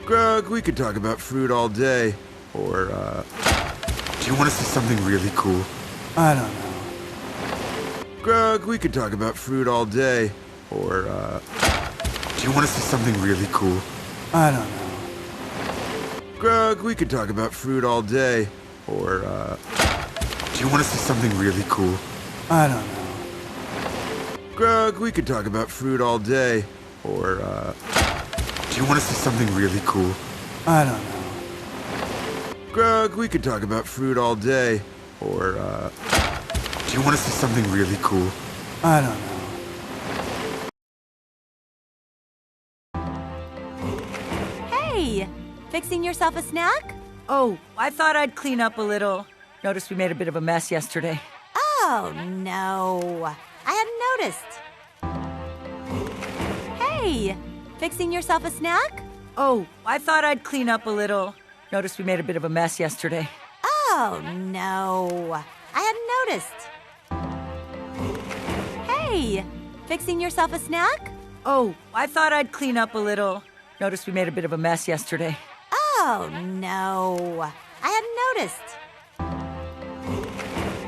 Grug, we could talk about fruit all day. Or, do you want to see something really cool? I don't know. Grug, we could talk about fruit all day. Or, do you want to see something really cool? I don't know. Grug, we could talk about fruit all day. Or, do you want to see something really cool? I don't know. Grug, we could talk about fruit all day. Or, do you want to see something really cool? I don't know. Grug, we could talk about fruit all day. Or, do you want to see something really cool? I don't know. Hey! Fixing yourself a snack? Oh, I thought I'd clean up a little. Noticed we made a bit of a mess yesterday. Oh, no. I hadn't noticed. Hey! Fixing yourself a snack? Oh, I thought I'd clean up a little. Noticed we made a bit of a mess yesterday. Oh, no. I hadn't noticed. Hey! Fixing yourself a snack? Oh, I thought I'd clean up a little. Noticed we made a bit of a mess yesterday. Oh, no. I hadn't noticed.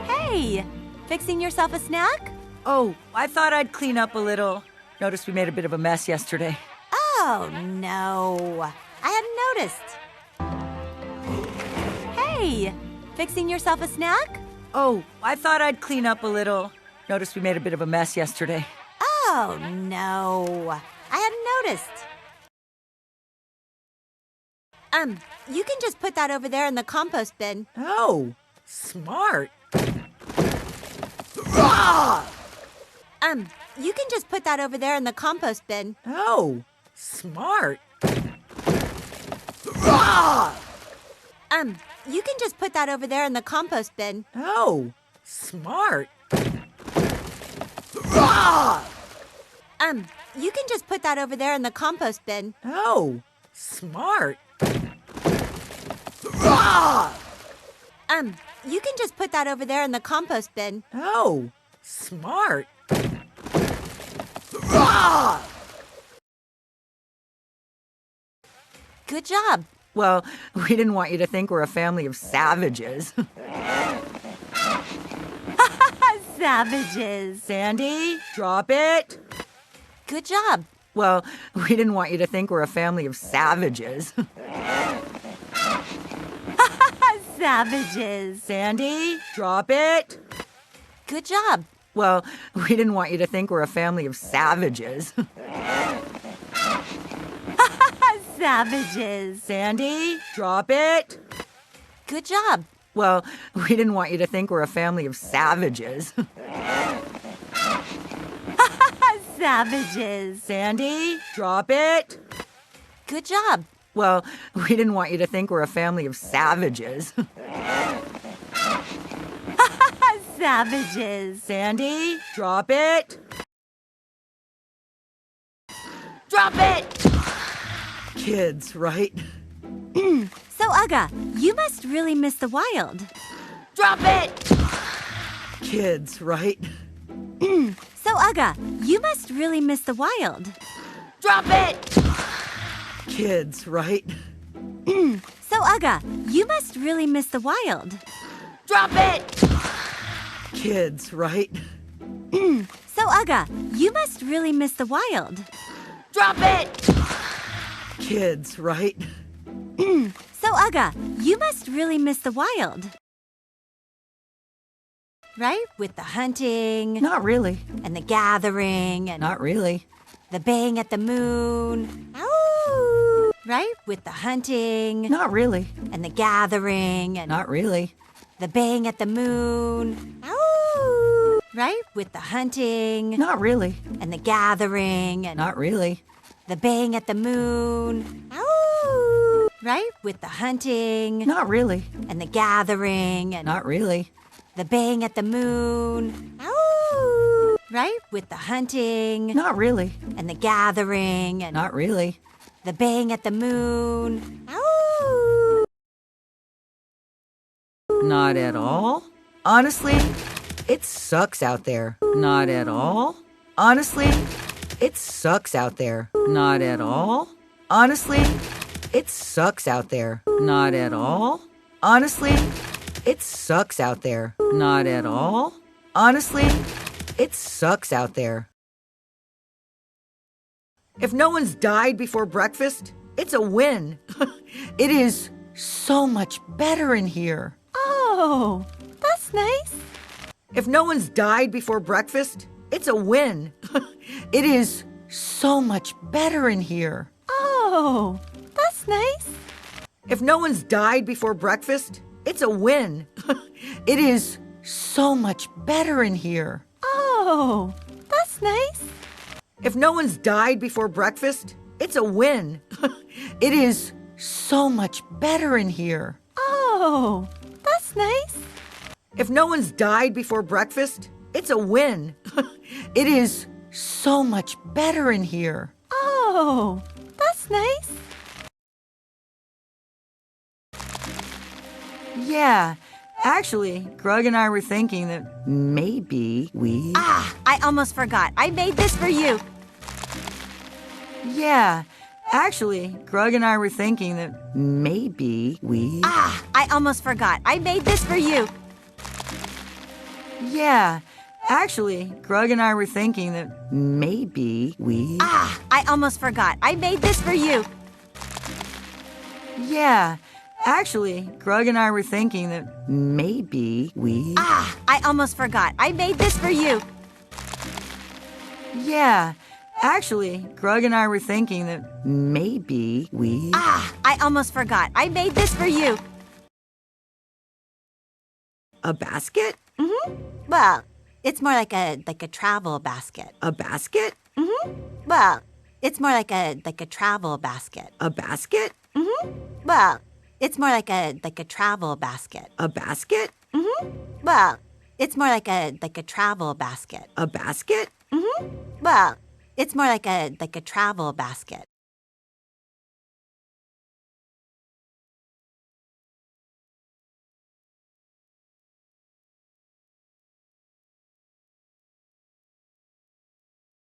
Hey! Fixing yourself a snack? Oh, I thought I'd clean up a little. Noticed we made a bit of a mess yesterday. Oh, no. I hadn't noticed. Hey! Fixing yourself a snack? Oh, I thought I'd clean up a little. Noticed we made a bit of a mess yesterday. Oh, no. I hadn't noticed. You can just put that over there in the compost bin. Oh, smart. You can just put that over there in the compost bin. Oh, smart. You can just put that over there in the compost bin. Oh, smart. You can just put that over there in the compost bin. Oh, smart. You can just put that over there in the compost bin. Oh, smart. Good job. Well, we didn't want you to think we're a family of savages. Savages. Sandy, drop it. Good job. Well, we didn't want you to think we're a family of savages. Savages. Sandy, drop it. Good job. Well, we didn't want you to think we're a family of savages. Savages. Sandy, drop it. Good job. Well, we didn't want you to think we're a family of savages. Savages. Sandy, drop it. Good job. Well, we didn't want you to think we're a family of savages. Savages. Sandy, drop it. Drop it! Kids, right? So, Uga, you must really miss the wild. Drop it! Kids, right? So, Uga, you must really miss the wild. Drop it! Kids, right? So, Uga, you must really miss the wild. Drop it! Kids, right? So, Uga, you must really miss the wild. Drop it! Kids, right? So, Uga, you must really miss the wild. Right? With the hunting. Not really. And the gathering. And Not really. the baying at the moon. Ow! Right? With the hunting. Not really. And the gathering. And Not really. the baying at the moon. Ow! Right? With the hunting. Not really. And the gathering. And Not really. the baying at the moon. Ow! Right? With the hunting. Not really. And the gathering. And Not really. the baying at the moon. Ow! Right? With the hunting. Not really. And the gathering. And Not really. the baying at the moon. Ow! Not at all. Honestly, it sucks out there. Not at all. Honestly, it sucks out there. Not at all. Honestly, It sucks out there. Not at all. Honestly, it sucks out there. Not at all. Honestly, it sucks out there. If no one's died before breakfast, it's a win. It is so much better in here. Oh, that's nice. If no one's died before breakfast, it's a win. It is so much better in here. Oh, that's nice. If no one's died before breakfast, it's a win. It is so much better in here. Oh, that's nice. If no one's died before breakfast, it's a win. It is so much better in here. Oh, that's nice. If no one's died before breakfast, it's a win. It is so much better in here. Oh, that's nice. Yeah, actually, Grug and I were thinking that maybe we... I almost forgot. I made this for you. Yeah, actually, Grug and I were thinking that maybe we... I almost forgot. I made this for you. Yeah, actually, Grug and I were thinking that maybe we... I almost forgot. I made this for you. Yeah, actually, Grug and I were thinking that maybe we... I almost forgot. I made this for you. Yeah, actually, Grug and I were thinking that maybe we... I almost forgot. I made this for you. A basket? Well, it's more like a travel basket. A basket? Well, it's more like a travel basket. A basket? Well, it's more like a travel basket. A basket? Well, it's more like a travel basket. A basket? Well, it's more like a travel basket.